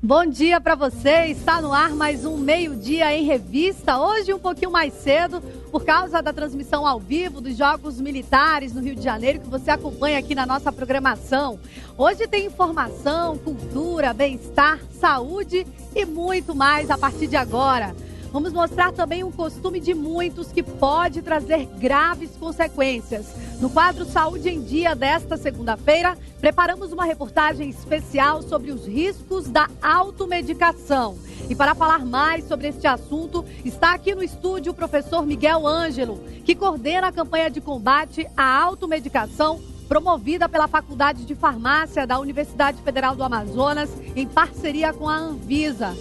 Bom dia para você, está no ar mais um Meio-Dia em Revista, hoje um pouquinho mais cedo, por causa da transmissão ao vivo dos Jogos Militares no Rio de Janeiro, que você acompanha aqui na nossa programação. Hoje tem informação, cultura, bem-estar, saúde e muito mais a partir de agora. Vamos mostrar também um costume de muitos que pode trazer graves consequências. No quadro Saúde em Dia desta segunda-feira, preparamos uma reportagem especial sobre os riscos da automedicação. E para falar mais sobre este assunto, está aqui no estúdio o professor Miguel Ângelo, que coordena a campanha de combate à automedicação promovida pela Faculdade de Farmácia da Universidade Federal do Amazonas, em parceria com a Anvisa.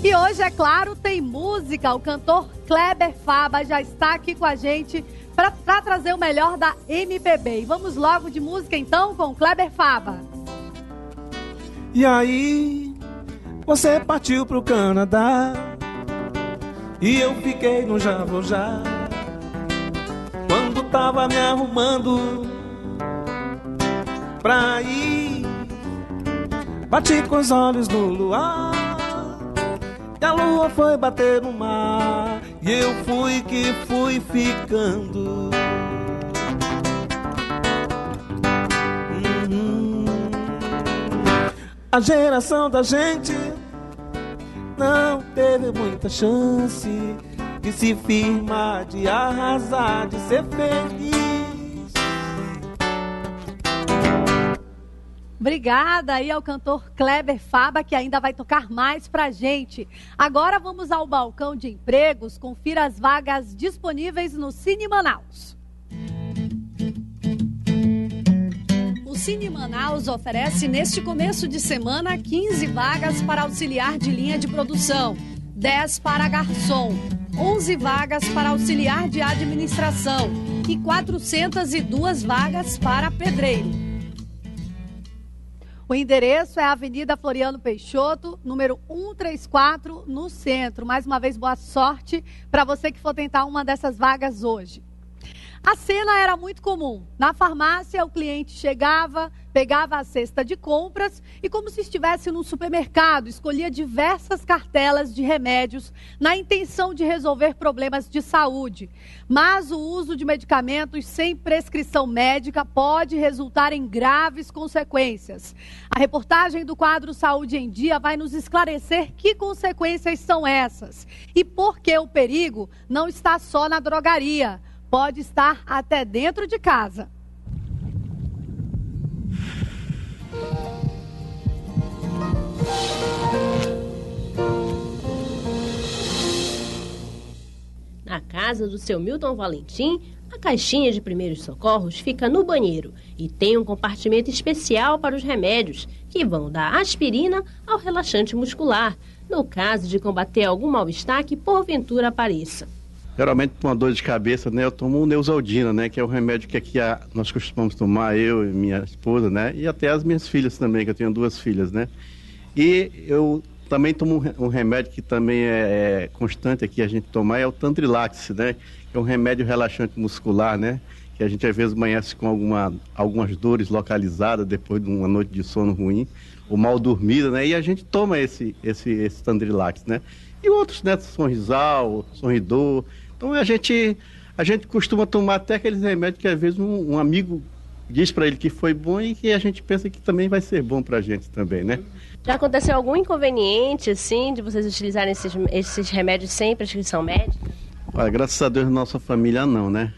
E hoje, é claro, tem música. O cantor Kleber Faba já está aqui com a gente para trazer o melhor da MPB. E vamos logo de música então com o Kleber Faba. E aí, você partiu pro Canadá e eu fiquei no já vou já. Quando tava me arrumando pra ir, bati com os olhos no luar. E a lua foi bater no mar e eu fui ficando. A geração da gente não teve muita chance de se firmar, de arrasar, de ser feliz. Obrigada aí ao cantor Kleber Faba, que ainda vai tocar mais pra gente. Agora vamos ao balcão de empregos. Confira as vagas disponíveis no Cine Manaus. O Cine Manaus oferece neste começo de semana 15 vagas para auxiliar de linha de produção, 10 para garçom, 11 vagas para auxiliar de administração e 402 vagas para pedreiro. O endereço é a Avenida Floriano Peixoto, número 134, no centro. Mais uma vez, boa sorte para você que for tentar uma dessas vagas hoje. A cena era muito comum. Na farmácia, o cliente chegava, pegava a cesta de compras e, como se estivesse num supermercado, escolhia diversas cartelas de remédios na intenção de resolver problemas de saúde. Mas o uso de medicamentos sem prescrição médica pode resultar em graves consequências. A reportagem do quadro Saúde em Dia vai nos esclarecer que consequências são essas e por que o perigo não está só na drogaria. Pode estar até dentro de casa. Na casa do seu Milton Valentim, a caixinha de primeiros socorros fica no banheiro e tem um compartimento especial para os remédios, que vão da aspirina ao relaxante muscular, no caso de combater algum mal-estar que porventura apareça. Geralmente, com uma dor de cabeça, né, eu tomo o Neosaldina, né, que é o remédio que aqui nós costumamos tomar, eu e minha esposa, né, e até as minhas filhas também, que eu tenho 2 filhas, né. E eu também tomo um remédio que também é constante aqui a gente tomar, é o Tantrilax, né, que é um remédio relaxante muscular, né, que a gente às vezes amanhece com algumas dores localizadas depois de uma noite de sono ruim, ou mal dormida, né, e a gente toma esse Tantrilax, né. E outros, né, Sonrisal, Sonridor. Então a gente costuma tomar até aqueles remédios que às vezes um amigo diz para ele que foi bom e que a gente pensa que também vai ser bom para a gente também, né? Já aconteceu algum inconveniente, assim, de vocês utilizarem esses remédios sem prescrição médica? Olha, graças a Deus, na nossa família não, né?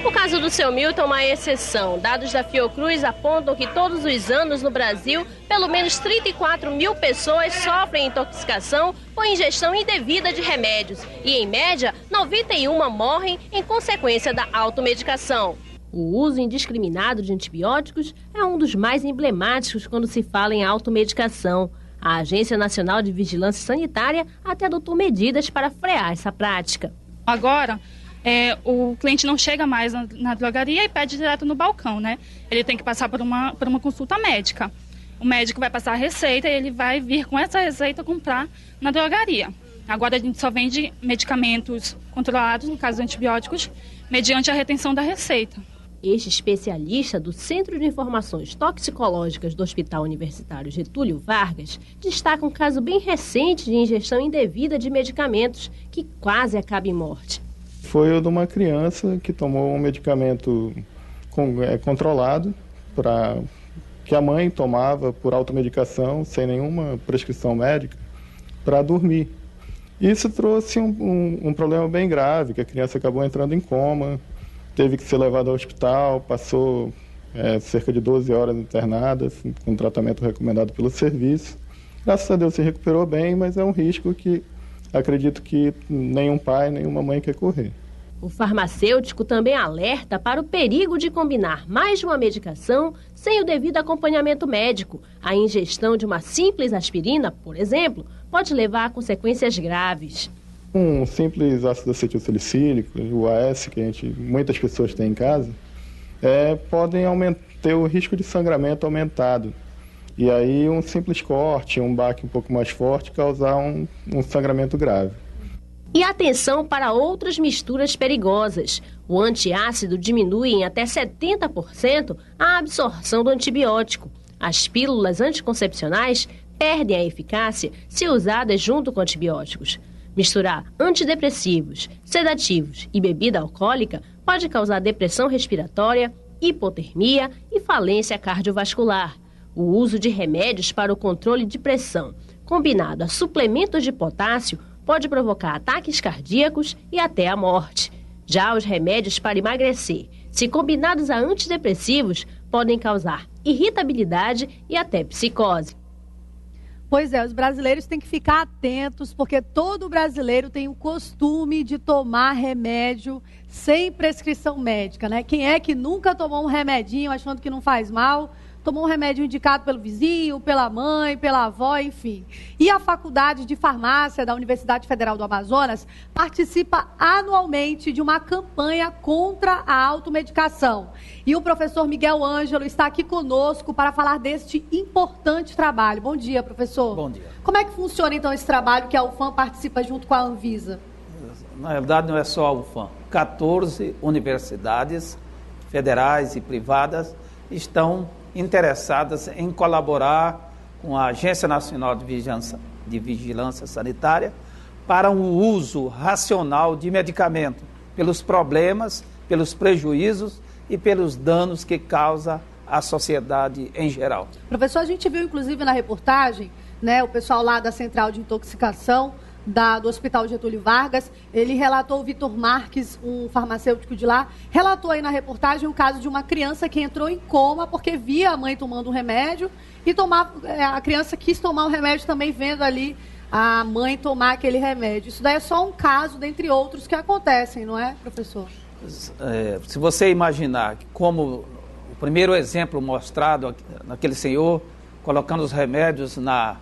O caso do seu Milton é uma exceção. Dados da Fiocruz apontam que todos os anos no Brasil, pelo menos 34 mil pessoas sofrem intoxicação por ingestão indevida de remédios. E, em média, 91 morrem em consequência da automedicação. O uso indiscriminado de antibióticos é um dos mais emblemáticos quando se fala em automedicação. A Agência Nacional de Vigilância Sanitária até adotou medidas para frear essa prática. Agora, o cliente não chega mais na drogaria e pede direto no balcão, né? Ele tem que passar por uma consulta médica. O médico vai passar a receita e ele vai vir com essa receita comprar na drogaria. Agora a gente só vende medicamentos controlados, no caso antibióticos, mediante a retenção da receita. Este especialista do Centro de Informações Toxicológicas do Hospital Universitário Getúlio Vargas destaca um caso bem recente de ingestão indevida de medicamentos que quase acaba em morte. Foi o de uma criança que tomou um medicamento controlado, que a mãe tomava por automedicação, sem nenhuma prescrição médica, para dormir. Isso trouxe um problema bem grave, que a criança acabou entrando em coma, teve que ser levada ao hospital, passou cerca de 12 horas internada, com tratamento recomendado pelo serviço. Graças a Deus se recuperou bem, mas é um risco que acredito que nenhum pai, nenhuma mãe quer correr. O farmacêutico também alerta para o perigo de combinar mais de uma medicação sem o devido acompanhamento médico. A ingestão de uma simples aspirina, por exemplo, pode levar a consequências graves. Um simples ácido acetilsalicílico, o AS, que muitas pessoas têm em casa, podem ter o risco de sangramento aumentado. E aí um simples corte, um baque um pouco mais forte, causar um sangramento grave. E atenção para outras misturas perigosas. O antiácido diminui em até 70% a absorção do antibiótico. As pílulas anticoncepcionais perdem a eficácia se usadas junto com antibióticos. Misturar antidepressivos, sedativos e bebida alcoólica pode causar depressão respiratória, hipotermia e falência cardiovascular. O uso de remédios para o controle de pressão, combinado a suplementos de potássio, pode provocar ataques cardíacos e até a morte. Já os remédios para emagrecer, se combinados a antidepressivos, podem causar irritabilidade e até psicose. Pois é, os brasileiros têm que ficar atentos, porque todo brasileiro tem o costume de tomar remédio sem prescrição médica, né? Quem é que nunca tomou um remedinho achando que não faz mal? Tomou um remédio indicado pelo vizinho, pela mãe, pela avó, enfim. E a Faculdade de Farmácia da Universidade Federal do Amazonas participa anualmente de uma campanha contra a automedicação. E o professor Miguel Ângelo está aqui conosco para falar deste importante trabalho. Bom dia, professor. Bom dia. Como é que funciona, então, esse trabalho que a UFAM participa junto com a Anvisa? Na realidade, não é só a UFAM. 14 universidades federais e privadas estão interessadas em colaborar com a Agência Nacional de Vigilância Sanitária para um uso racional de medicamento, pelos problemas, pelos prejuízos e pelos danos que causa à sociedade em geral. Professor, a gente viu inclusive na reportagem, né, o pessoal lá da Central de Intoxicação do Hospital Getúlio Vargas, ele relatou, o Vitor Marques, um farmacêutico de lá, relatou aí na reportagem o caso de uma criança que entrou em coma porque via a mãe tomando um remédio e a criança quis tomar um remédio também vendo ali a mãe tomar aquele remédio. Isso daí é só um caso dentre outros que acontecem, não é, professor? Se você imaginar como o primeiro exemplo mostrado naquele senhor, colocando os remédios na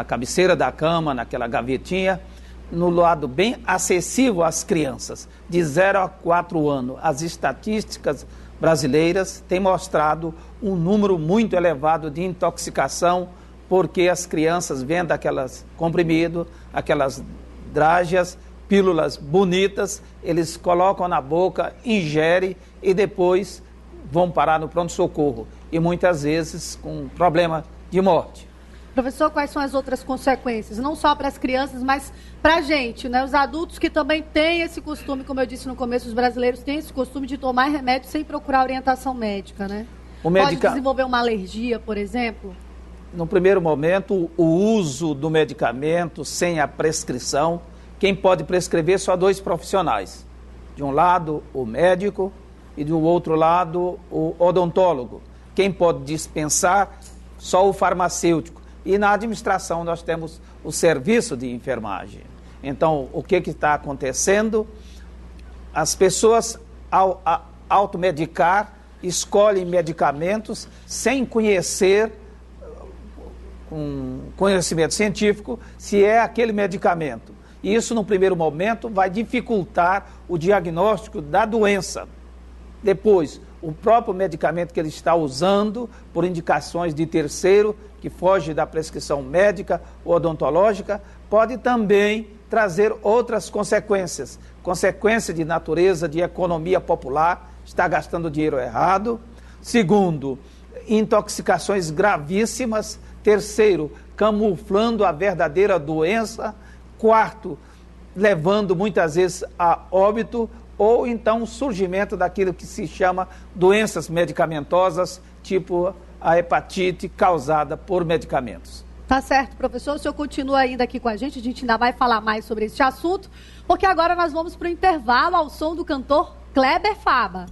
cabeceira da cama, naquela gavetinha, no lado bem acessível às crianças, de 0 a 4 anos. As estatísticas brasileiras têm mostrado um número muito elevado de intoxicação, porque as crianças vendo aquelas comprimidos, aquelas drágeas, pílulas bonitas, eles colocam na boca, ingerem e depois vão parar no pronto-socorro. E muitas vezes com problema de morte. Professor, quais são as outras consequências? Não só para as crianças, mas para a gente, né? Os adultos que também têm esse costume, como eu disse no começo, os brasileiros têm esse costume de tomar remédio sem procurar orientação médica, né? Pode desenvolver uma alergia, por exemplo? No primeiro momento, o uso do medicamento sem a prescrição, quem pode prescrever só 2 profissionais. De um lado, o médico e do outro lado, o odontólogo. Quem pode dispensar, só o farmacêutico. E na administração nós temos o serviço de enfermagem. Então, o que está acontecendo? As pessoas, ao automedicar, escolhem medicamentos sem conhecer, com conhecimento científico, se é aquele medicamento. E isso, no primeiro momento, vai dificultar o diagnóstico da doença. Depois, o próprio medicamento que ele está usando, por indicações de terceiro, que foge da prescrição médica ou odontológica, pode também trazer outras consequências. Consequência de natureza de economia popular, está gastando dinheiro errado. Segundo, intoxicações gravíssimas. Terceiro, camuflando a verdadeira doença. Quarto, levando muitas vezes a óbito, ou então o surgimento daquilo que se chama doenças medicamentosas, tipo a hepatite causada por medicamentos. Tá certo, professor. O senhor continua ainda aqui com a gente ainda vai falar mais sobre esse assunto, porque agora nós vamos para o intervalo ao som do cantor Kleber Fama.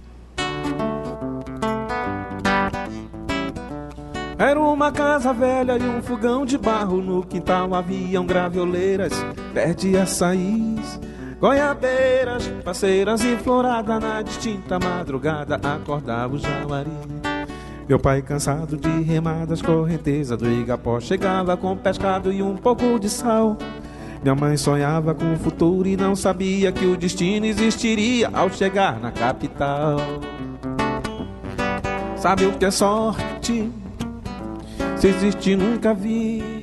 Era uma casa velha e um fogão de barro. No quintal haviam gravioleiras, perde açaís, goiabeiras, parceiras e florada. Na distinta madrugada acordava o jauari. Meu pai, cansado de remar das correntezas do Igapó, chegava com pescado e um pouco de sal. Minha mãe sonhava com o futuro e não sabia que o destino existiria ao chegar na capital. Sabe o que é sorte? Se existe, nunca vi.